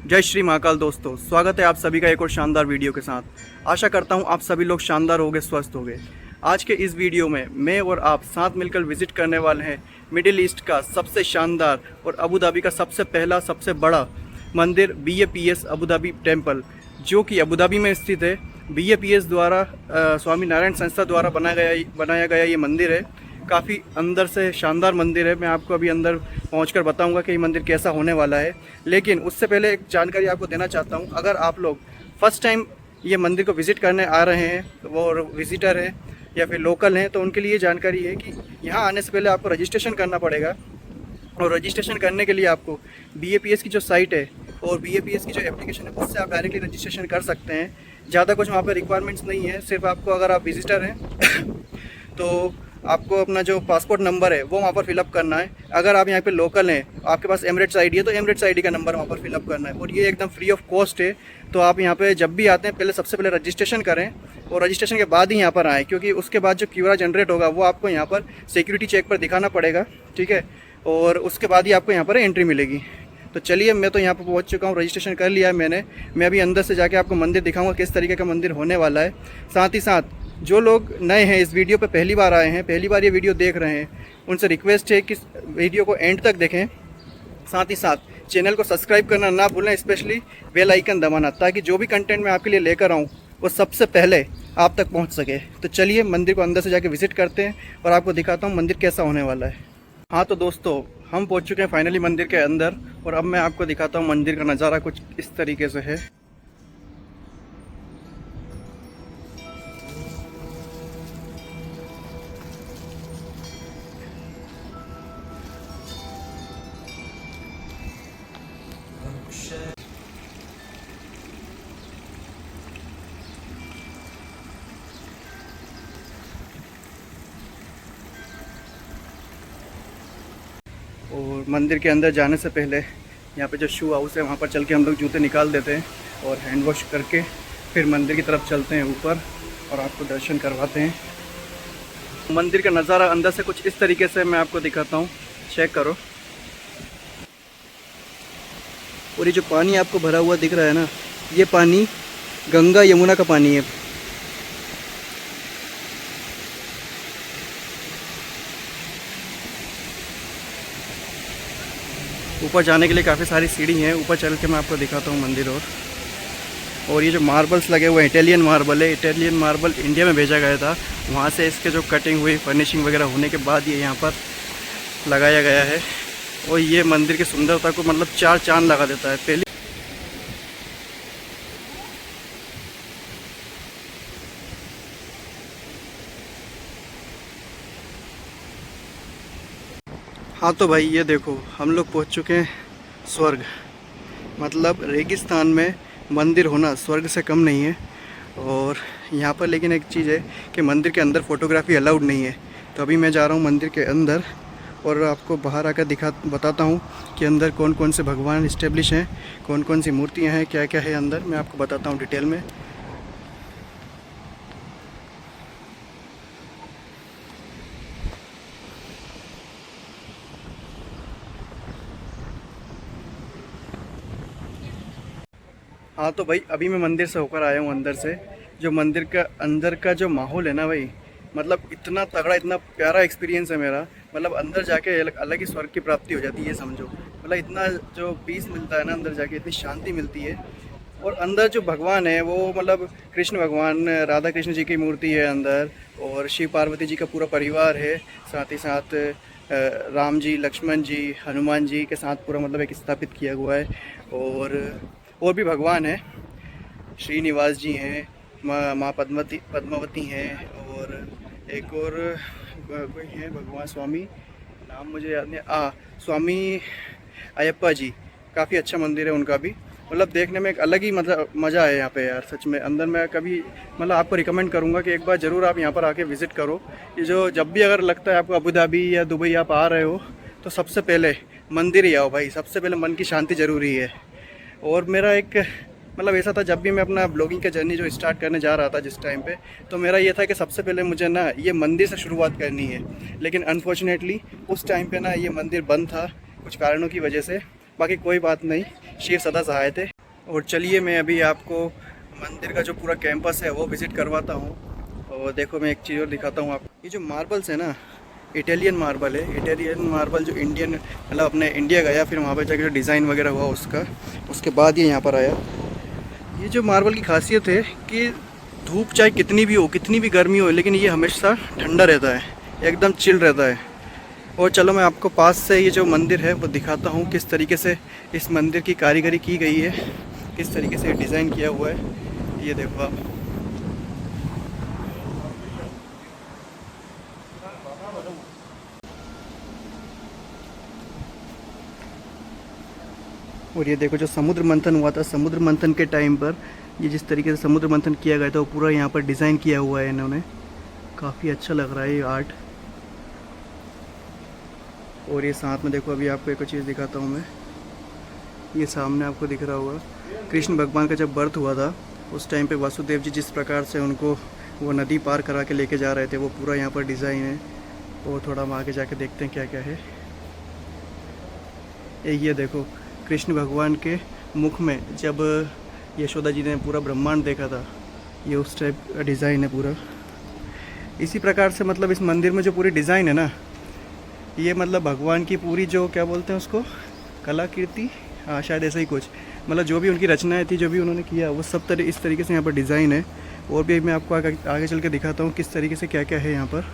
जय श्री महाकाल दोस्तों, स्वागत है आप सभी का एक और शानदार वीडियो के साथ। आशा करता हूं आप सभी लोग शानदार होंगे, स्वस्थ होंगे। आज के इस वीडियो में मैं और आप साथ मिलकर विजिट करने वाले हैं मिडिल ईस्ट का सबसे शानदार और अबू धाबी का सबसे पहला सबसे बड़ा मंदिर BAPS अबू धाबी टेम्पल, जो कि अबू धाबी में स्थित है। BAPS द्वारा स्वामी नारायण संस्था द्वारा बनाया गया ये मंदिर है। काफ़ी अंदर से शानदार मंदिर है। मैं आपको अभी अंदर पहुंचकर बताऊंगा कि ये मंदिर कैसा होने वाला है। लेकिन उससे पहले एक जानकारी आपको देना चाहता हूं। अगर आप लोग फर्स्ट टाइम ये मंदिर को विज़िट करने आ रहे हैं, वो विज़िटर हैं या फिर लोकल हैं, तो उनके लिए जानकारी है कि यहाँ आने से पहले आपको रजिस्ट्रेशन करना पड़ेगा। और रजिस्ट्रेशन करने के लिए आपको BAPS की जो साइट है और BAPS की जो एप्लीकेशन है, उससे आप डायरेक्टली रजिस्ट्रेशन कर सकते हैं। ज़्यादा कुछ वहाँ पर रिक्वायरमेंट्स नहीं है। सिर्फ आपको, अगर आप विजिटर हैं तो आपको अपना जो पासपोर्ट नंबर है वो वहाँ पर फिलअप करना है। अगर आप यहाँ पे लोकल हैं, आपके पास एमिरेट्स ID है, तो एमिरेट्स ID का नंबर वहाँ पर फिलअप करना है। और ये एकदम फ्री ऑफ कॉस्ट है। तो आप यहाँ पे जब भी आते हैं, पहले सबसे पहले रजिस्ट्रेशन करें और रजिस्ट्रेशन के बाद ही यहाँ पर आएँ, क्योंकि उसके बाद जो QR जनरेट होगा वो आपको यहाँ पर सिक्योरिटी चेक पर दिखाना पड़ेगा, ठीक है। और उसके बाद ही आपको यहाँ पर एंट्री मिलेगी। तो चलिए, मैं तो यहाँ पर पहुँच चुका हूँ, रजिस्ट्रेशन कर लिया है मैंने। मैं अभी अंदर से जाके आपको मंदिर दिखाऊँगा किस तरीके का मंदिर होने वाला है। साथ ही साथ जो लोग नए हैं, इस वीडियो पे पहली बार आए हैं, पहली बार ये वीडियो देख रहे हैं, उनसे रिक्वेस्ट है कि वीडियो को एंड तक देखें। साथ ही साथ चैनल को सब्सक्राइब करना ना भूलें, स्पेशली बेल आइकन दबाना, ताकि जो भी कंटेंट मैं आपके लिए लेकर आऊँ वो सबसे पहले आप तक पहुँच सके। तो चलिए, मंदिर को अंदर से जाके विज़िट करते हैं और आपको दिखाता हूँ मंदिर कैसा होने वाला है। हाँ तो दोस्तों, हम पहुँच चुके हैं फाइनली मंदिर के अंदर, और अब मैं आपको दिखाता हूँ मंदिर का नज़ारा कुछ इस तरीके से है। और मंदिर के अंदर जाने से पहले यहाँ पे जो शू हाउस है, वहाँ पर चल के हम लोग जूते निकाल देते हैं और हैंड वॉश करके फिर मंदिर की तरफ चलते हैं ऊपर और आपको दर्शन करवाते हैं। मंदिर का नज़ारा अंदर से कुछ इस तरीके से मैं आपको दिखाता हूँ, चेक करो। और ये जो पानी आपको भरा हुआ दिख रहा है ना, ये पानी गंगा यमुना का पानी है। ऊपर जाने के लिए काफ़ी सारी सीढ़ी हैं। ऊपर चल के मैं आपको दिखाता हूँ मंदिर। और ये जो मार्बल्स लगे हुए हैं, इटालियन मार्बल है। इटालियन मार्बल इंडिया में भेजा गया था, वहाँ से इसके जो कटिंग हुई, फर्निशिंग वगैरह होने के बाद ये यहाँ पर लगाया गया है। और ये मंदिर की सुंदरता को मतलब चार चांद लगा देता है। पहली हाँ तो भाई, ये देखो, हम लोग पहुँच चुके हैं स्वर्ग। मतलब रेगिस्तान में मंदिर होना स्वर्ग से कम नहीं है। और यहाँ पर लेकिन एक चीज़ है कि मंदिर के अंदर फ़ोटोग्राफी अलाउड नहीं है। तो अभी मैं जा रहा हूँ मंदिर के अंदर और आपको बाहर आकर बताता हूँ कि अंदर कौन कौन से भगवान इस्टेब्लिश हैं, कौन कौन सी मूर्तियाँ हैं, क्या क्या है अंदर, मैं आपको बताता हूँ डिटेल में। हाँ तो भाई, अभी मैं मंदिर से होकर आया हूँ अंदर से। जो मंदिर का अंदर का जो माहौल है ना भाई, मतलब इतना तगड़ा, इतना प्यारा एक्सपीरियंस है मेरा। मतलब अंदर जाके अलग ही स्वर्ग की प्राप्ति हो जाती है, ये समझो। मतलब इतना जो पीस मिलता है ना अंदर जाके, इतनी शांति मिलती है। और अंदर जो भगवान है वो मतलब कृष्ण भगवान, राधा कृष्ण जी की मूर्ति है अंदर, और शिव पार्वती जी का पूरा परिवार है। साथ ही साथ राम जी, लक्ष्मण जी, हनुमान जी के साथ पूरा मतलब एक स्थापित किया हुआ है। और भी भगवान हैं, श्रीनिवास जी हैं, माँ पद्मावती हैं, और एक और कोई है भगवान, स्वामी, नाम मुझे याद नहीं, स्वामी अयप्पा जी। काफ़ी अच्छा मंदिर है उनका भी। मतलब देखने में एक अलग ही मतलब मज़ा है यहाँ पे यार, सच में। अंदर मैं कभी मतलब आपको रिकमेंड करूँगा कि एक बार ज़रूर आप यहाँ पर आके विज़िट करो। ये जो जब भी अगर लगता है आपको अबू धाबी या दुबई आप आ रहे हो, तो सबसे पहले मंदिर ही आओ भाई। सबसे पहले मन की शांति ज़रूरी है। और मेरा एक मतलब ऐसा था, जब भी मैं अपना ब्लॉगिंग का जर्नी जो स्टार्ट करने जा रहा था जिस टाइम पे, तो मेरा ये था कि सबसे पहले मुझे ना ये मंदिर से शुरुआत करनी है। लेकिन अनफॉर्चुनेटली उस टाइम पे ना ये मंदिर बंद था कुछ कारणों की वजह से। बाकी कोई बात नहीं, शिव सदा सहाय थे। और चलिए मैं अभी आपको मंदिर का जो पूरा कैंपस है वो विज़िट करवाता हूँ। और देखो मैं एक चीज़ और दिखाता हूँ आपको। ये जो मार्बल्स है ना, इटालियन मार्बल है। इटालियन मार्बल जो इंडियन मतलब अपने इंडिया गया, फिर वहाँ पर जाकर जो डिज़ाइन वगैरह हुआ उसका, उसके बाद ये यहाँ पर आया। ये जो मार्बल की खासियत है कि धूप चाहे कितनी भी हो, कितनी भी गर्मी हो, लेकिन ये हमेशा ठंडा रहता है, एकदम चिल रहता है। और चलो मैं आपको पास से ये जो मंदिर है वो दिखाता हूँ, किस तरीके से इस मंदिर की कारीगरी की गई है, किस तरीके से डिज़ाइन किया हुआ है। ये देखो आप। और ये देखो जो समुद्र मंथन हुआ था, समुद्र मंथन के टाइम पर ये जिस तरीके से समुद्र मंथन किया गया था वो पूरा यहाँ पर डिज़ाइन किया हुआ है इन्होंने। काफ़ी अच्छा लग रहा है ये आर्ट। और ये साथ में देखो, अभी आपको एक चीज़ दिखाता हूँ मैं। ये सामने आपको दिख रहा होगा, कृष्ण भगवान का जब बर्थ हुआ था उस टाइम पे वासुदेव जी जिस प्रकार से उनको वो नदी पार करा के लेके जा रहे थे, वो पूरा यहाँ पर डिज़ाइन है। और थोड़ा हम आगे जाके देखते हैं क्या क्या है। ये देखो, कृष्ण भगवान के मुख में जब यशोदा जी ने पूरा ब्रह्मांड देखा था, ये उस टाइप का डिज़ाइन है पूरा। इसी प्रकार से मतलब इस मंदिर में जो पूरी डिज़ाइन है ना, ये मतलब भगवान की पूरी जो क्या बोलते हैं उसको, कलाकृति, हाँ शायद ऐसा ही कुछ, मतलब जो भी उनकी रचनाएं थी, जो भी उन्होंने किया, वो सब इस तरीके से यहाँ पर डिज़ाइन है। और भी मैं आपको आगे चल के दिखाता हूँ किस तरीके से क्या क्या है यहाँ पर।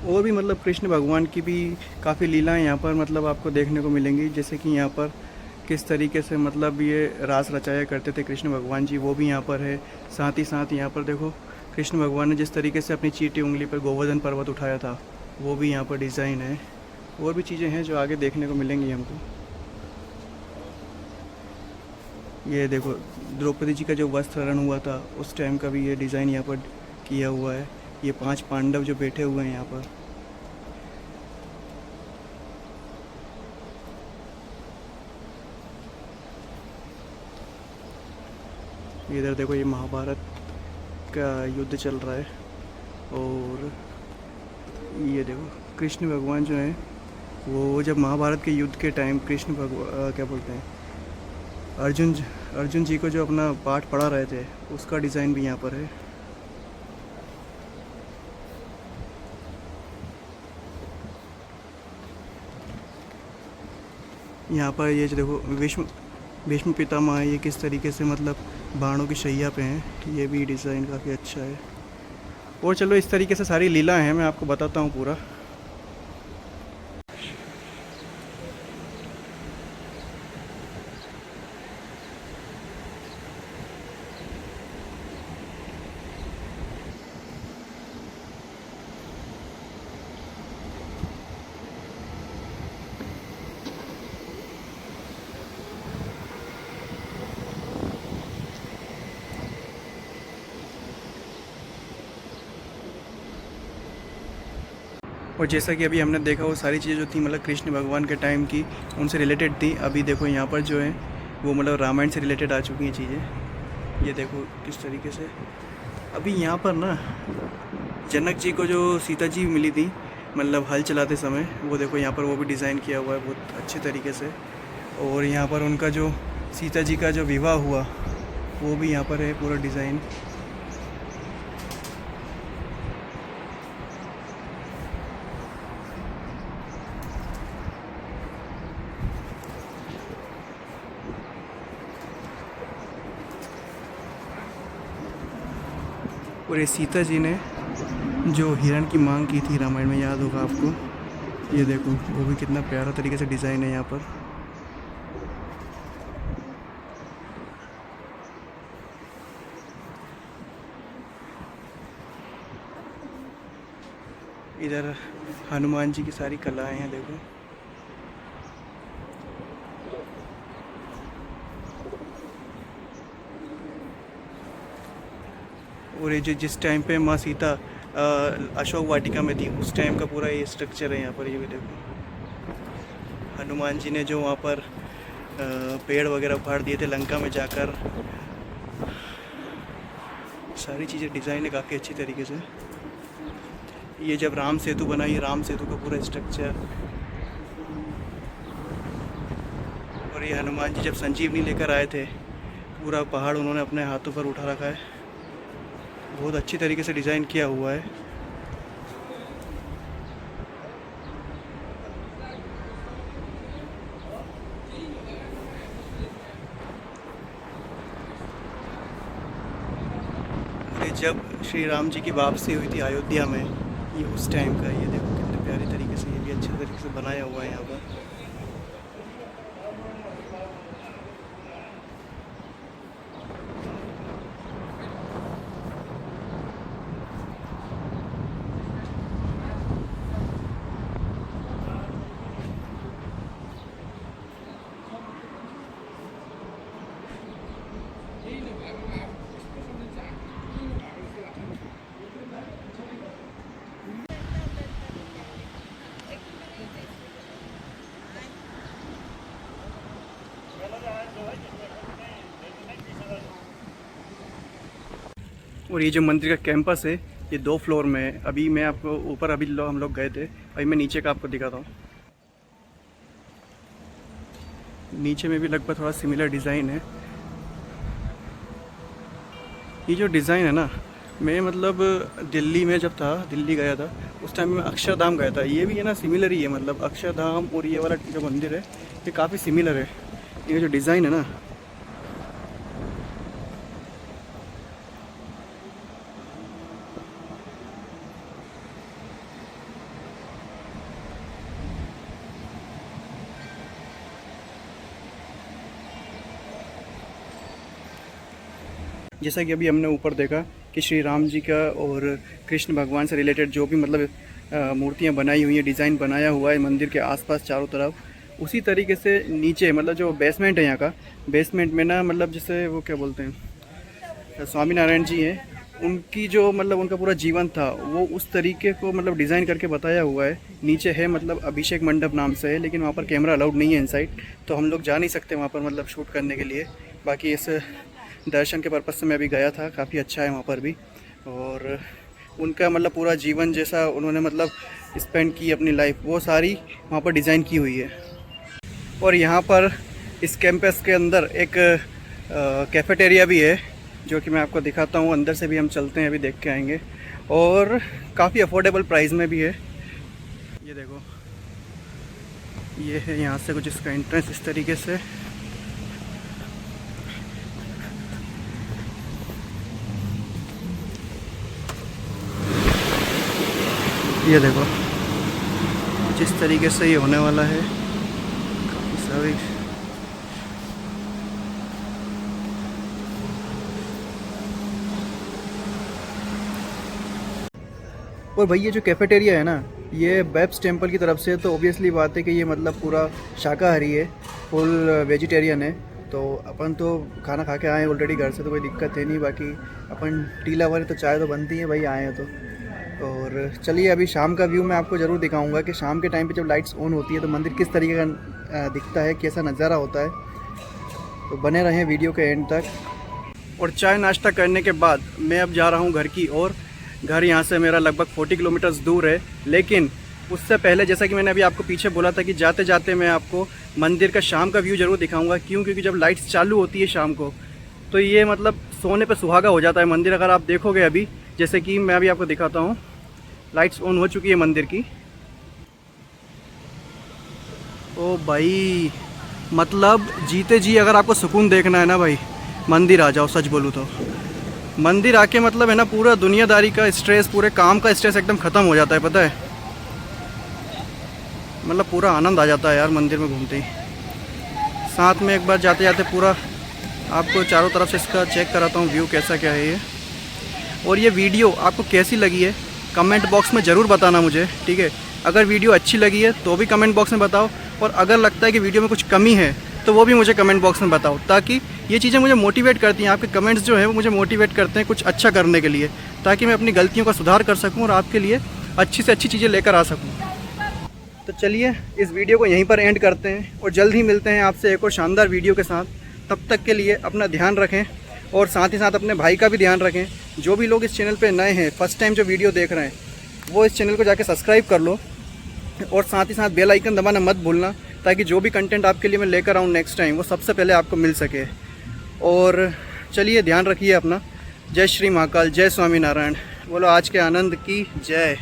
और भी मतलब कृष्ण भगवान की भी काफ़ी लीलाएं यहाँ पर मतलब आपको देखने को मिलेंगी। जैसे कि यहाँ पर किस तरीके से मतलब ये रास रचाया करते थे कृष्ण भगवान जी, वो भी यहाँ पर है। साथ ही साथ यहाँ पर देखो, कृष्ण भगवान ने जिस तरीके से अपनी चीटी उंगली पर गोवर्धन पर्वत उठाया था, वो भी यहाँ पर डिज़ाइन है। और भी चीज़ें हैं जो आगे देखने को मिलेंगी हमको। ये देखो, द्रौपदी जी का जो वस्त्र हरण हुआ था उस टाइम का भी ये डिज़ाइन यहाँ पर किया हुआ है। ये 5 पांडव जो बैठे हुए हैं यहाँ पर। इधर देखो, ये महाभारत का युद्ध चल रहा है। और ये देखो, कृष्ण भगवान जो हैं वो जब महाभारत के युद्ध के टाइम कृष्ण भगवान क्या बोलते हैं, अर्जुन जी को जो अपना पाठ पढ़ा रहे थे, उसका डिज़ाइन भी यहाँ पर है। यहाँ पर ये जो देखो, भीष्म पितामह, ये किस तरीके से मतलब बाणों की शैया पे हैं, ये भी डिज़ाइन काफ़ी अच्छा है। और चलो इस तरीके से सारी लीला हैं, मैं आपको बताता हूँ पूरा। और जैसा कि अभी हमने देखा, वो सारी चीज़ें जो थी मतलब कृष्ण भगवान के टाइम की, उनसे रिलेटेड थी। अभी देखो यहाँ पर जो है वो मतलब रामायण से रिलेटेड आ चुकी हैं चीज़ें। ये देखो किस तरीके से अभी यहाँ पर ना जनक जी को जो सीता जी मिली थी मतलब हल चलाते समय, वो देखो यहाँ पर वो भी डिज़ाइन किया हुआ है बहुत अच्छे तरीके से। और यहाँ पर उनका जो सीता जी का जो विवाह हुआ, वो भी यहाँ पर है पूरा डिज़ाइन। और ये सीता जी ने जो हिरण की मांग की थी रामायण में, याद होगा आपको। ये देखो, वो भी कितना प्यारा तरीके से डिज़ाइन है यहाँ पर। इधर हनुमान जी की सारी कलाएं हैं देखो। और ये जो जिस टाइम पे माँ सीता अशोक वाटिका में थी, उस टाइम का पूरा ये स्ट्रक्चर है यहाँ पर। ये भी देखो, हनुमान जी ने जो वहाँ पर पेड़ वगैरह उखाड़ दिए थे लंका में जाकर, सारी चीज़ें डिज़ाइन है काफ़ी अच्छी तरीके से। ये जब राम सेतु बना, ये राम सेतु का पूरा स्ट्रक्चर, और ये हनुमान जी जब संजीवनी लेकर आए थे, पूरा पहाड़ उन्होंने अपने हाथों पर उठा रखा है। बहुत अच्छी तरीके से डिज़ाइन किया हुआ है। जब श्री राम जी की वापसी हुई थी अयोध्या में, ये उस टाइम का, ये देखो कितने प्यारी तरीके से, ये भी अच्छे तरीके से बनाया हुआ है यहाँ पर। और ये जो मंदिर का कैंपस है, ये 2 फ्लोर में है। अभी मैं आपको ऊपर हम लोग गए थे, अभी मैं नीचे का आपको दिखाता हूँ। नीचे में भी लगभग थोड़ा सिमिलर डिज़ाइन है। ये जो डिज़ाइन है ना, मैं मतलब दिल्ली में जब था, दिल्ली गया था उस टाइम में अक्षरधाम गया था। ये भी है ना सिमिलर ही है, मतलब अक्षरधाम और ये वाला जो मंदिर है ये काफ़ी सिमिलर है। ये जो डिज़ाइन है ना, जैसा कि अभी हमने ऊपर देखा कि श्री राम जी का और कृष्ण भगवान से रिलेटेड जो भी मतलब मूर्तियाँ बनाई हुई हैं, डिज़ाइन बनाया हुआ है मंदिर के आसपास चारों तरफ, उसी तरीके से नीचे मतलब जो बेसमेंट है यहाँ का, बेसमेंट में ना मतलब जैसे वो क्या बोलते हैं, स्वामी नारायण जी हैं, उनकी जो मतलब उनका पूरा जीवन था वो उस तरीके को मतलब डिज़ाइन करके बताया हुआ है। नीचे है मतलब अभिषेक मंडप नाम से है, लेकिन वहाँ पर कैमरा अलाउड नहीं है इनसाइड, तो हम लोग जा नहीं सकते वहाँ पर मतलब शूट करने के लिए। बाकी इस दर्शन के पर्पज़ से मैं अभी गया था, काफ़ी अच्छा है वहाँ पर भी। और उनका मतलब पूरा जीवन जैसा उन्होंने मतलब स्पेंड की अपनी लाइफ, वो सारी वहाँ पर डिज़ाइन की हुई है। और यहाँ पर इस कैंपस के अंदर एक कैफेटेरिया भी है, जो कि मैं आपको दिखाता हूँ। अंदर से भी हम चलते हैं, अभी देख के आएंगे। और काफ़ी अफोर्डेबल प्राइस में भी है। ये देखो, ये है यहाँ से कुछ इसका एंट्रेंस इस तरीके से। ये देखो जिस तरीके से ये होने वाला है, काफ़ी सारी और भाई ये जो कैफेटेरिया है ना, ये बैप्स टेम्पल की तरफ से, तो ऑब्वियसली बात है कि ये मतलब पूरा शाकाहारी है, फुल वेजिटेरियन है। तो अपन तो खाना खा के आए हैं ऑलरेडी घर से, तो कोई दिक्कत है नहीं। बाकी अपन टी लवर, तो चाय तो बनती है भाई, आए हैं तो। और चलिए अभी शाम का व्यू मैं आपको ज़रूर दिखाऊंगा कि शाम के टाइम पे जब लाइट्स ऑन होती है तो मंदिर किस तरीके का दिखता है, कैसा नज़ारा होता है। तो बने रहें वीडियो के एंड तक। और चाय नाश्ता करने के बाद मैं अब जा रहा हूँ घर की ओर। घर यहाँ से मेरा लगभग 40 किलोमीटर्स दूर है, लेकिन उससे पहले जैसा कि मैंने अभी आपको पीछे बोला था कि जाते जाते मैं आपको मंदिर का शाम का व्यू ज़रूर दिखाऊंगा। क्यों? क्योंकि जब लाइट्स चालू होती है शाम को, तो ये मतलब सोने पे सुहागा हो जाता है मंदिर। अगर आप देखोगे अभी, जैसे कि मैं अभी आपको दिखाता हूँ, लाइट्स ऑन हो चुकी है मंदिर की। ओ भाई, मतलब जीते जी अगर आपको सुकून देखना है ना भाई, मंदिर आ जाओ। सच बोलूँ तो मंदिर आके मतलब है ना, पूरा दुनियादारी का स्ट्रेस, पूरे काम का स्ट्रेस एकदम ख़त्म हो जाता है, पता है। मतलब पूरा आनंद आ जाता है यार मंदिर में घूमते ही। साथ में एक बार जाते जाते पूरा आपको चारों तरफ से इसका चेक कराता हूँ व्यू कैसा क्या है ये। और ये वीडियो आपको कैसी लगी है कमेंट बॉक्स में ज़रूर बताना मुझे, ठीक है। अगर वीडियो अच्छी लगी है तो भी कमेंट बॉक्स में बताओ, और अगर लगता है कि वीडियो में कुछ कमी है तो वो भी मुझे कमेंट बॉक्स में बताओ, ताकि ये चीज़ें मुझे मोटिवेट करती हैं। आपके कमेंट्स जो है वो मुझे मोटिवेट करते हैं कुछ अच्छा करने के लिए, ताकि मैं अपनी गलतियों का सुधार कर सकूं और आपके लिए अच्छी से अच्छी चीज़ें लेकर आ सकूं। तो चलिए इस वीडियो को यहीं पर एंड करते हैं और जल्द ही मिलते हैं आपसे एक और शानदार वीडियो के साथ। तब तक के लिए अपना ध्यान रखें और साथ ही साथ अपने भाई का भी ध्यान रखें। जो भी लोग इस चैनल पे नए हैं, फर्स्ट टाइम जो वीडियो देख रहे हैं, वो इस चैनल को जाके सब्सक्राइब कर लो और साथ ही साथ बेल आइकन दबाना मत भूलना, ताकि जो भी कंटेंट आपके लिए मैं लेकर आऊँ नेक्स्ट टाइम वो सबसे पहले आपको मिल सके। और चलिए ध्यान रखिए अपना। जय श्री महाकाल, जय स्वामीनारायण। बोलो आज के आनंद की जय।